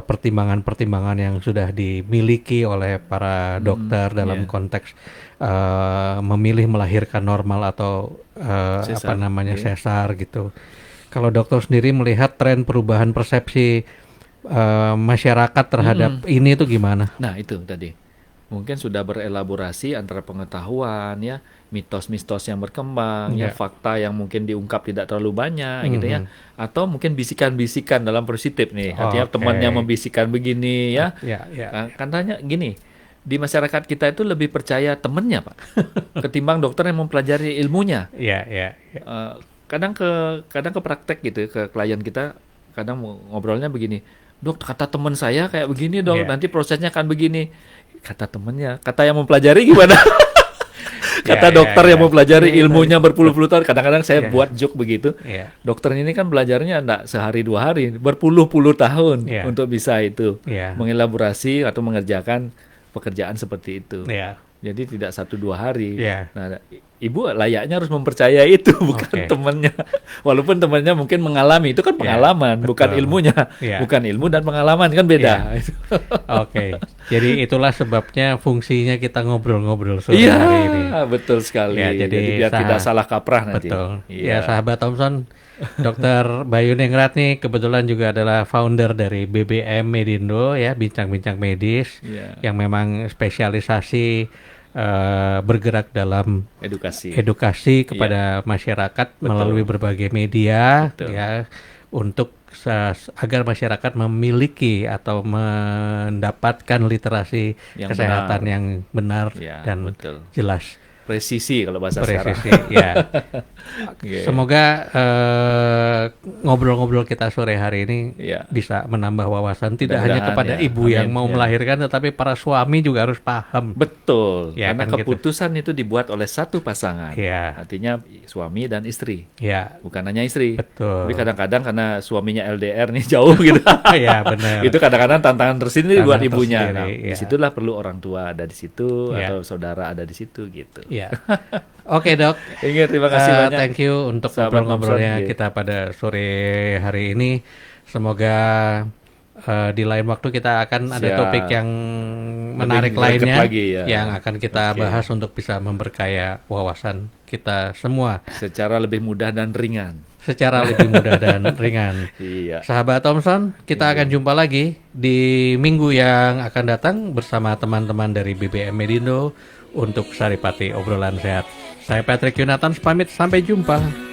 pertimbangan-pertimbangan yang sudah dimiliki oleh para dokter dalam konteks memilih melahirkan normal atau sesar gitu. Kalau dokter sendiri melihat tren perubahan persepsi masyarakat terhadap ini itu gimana? Nah itu tadi mungkin sudah berelaborasi antara pengetahuan mitos-mitos yang berkembang fakta yang mungkin diungkap tidak terlalu banyak gitu ya, atau mungkin bisikan-bisikan dalam positif nih, artinya temannya membisikkan begini katanya gini, di masyarakat kita itu lebih percaya temannya Pak ketimbang dokter yang mempelajari ilmunya. Kadang ke praktek gitu ke klien kita, kadang ngobrolnya begini, Dok kata teman saya kayak begini Dok, nanti prosesnya akan begini. Kata temannya, kata yang mempelajari gimana? Kata dokter yang mempelajari ilmunya berpuluh-puluh tahun. Kadang-kadang saya buat joke begitu. Dokter ini kan belajarnya enggak sehari 2 hari, berpuluh-puluh tahun untuk bisa itu mengelaborasi atau mengerjakan pekerjaan seperti itu. Jadi tidak 1-2 hari. Nah, ibu layaknya harus mempercayai itu, bukan temannya. Walaupun temannya mungkin mengalami, itu kan pengalaman, bukan ilmunya. Bukan ilmu dan pengalaman kan beda. Jadi itulah sebabnya fungsinya kita ngobrol-ngobrol sore hari ini. Betul sekali. Jadi biar tidak salah kaprah nanti. Betul. Sahabat Thompson, Dr. Bayu Ningrat nih kebetulan juga adalah founder dari BBM Medindo bincang-bincang medis yang memang spesialisasi bergerak dalam edukasi kepada masyarakat melalui berbagai media untuk agar masyarakat memiliki atau mendapatkan literasi yang kesehatan yang benar dan jelas. Presisi kalau bahasa sekarang. Semoga ngobrol-ngobrol kita sore hari ini bisa menambah wawasan tidak hanya kepada ibu yang mau melahirkan, tetapi para suami juga harus paham. Betul. Karena keputusan itu dibuat oleh satu pasangan. Artinya suami dan istri. Bukan hanya istri. Betul. Tapi kadang-kadang karena suaminya LDR nih jauh gitu. Benar. Itu kadang-kadang tantangan tersendiri buat ibunya. Nah, disitulah perlu orang tua ada di situ atau saudara ada di situ gitu. Ya. Oke dok. Ingat, terima kasih banyak. Thank you untuk ngobrol-ngobrolnya kita pada sore hari ini. Semoga di lain waktu kita akan ada topik yang menarik lainnya yang akan kita bahas untuk bisa memperkaya wawasan kita semua secara lebih mudah dan ringan. Iya. Sahabat Thompson, kita akan jumpa lagi di minggu yang akan datang bersama teman-teman dari BBM Medindo untuk Saripati Obrolan Sehat. Saya Patrick Yunatan pamit, sampai jumpa.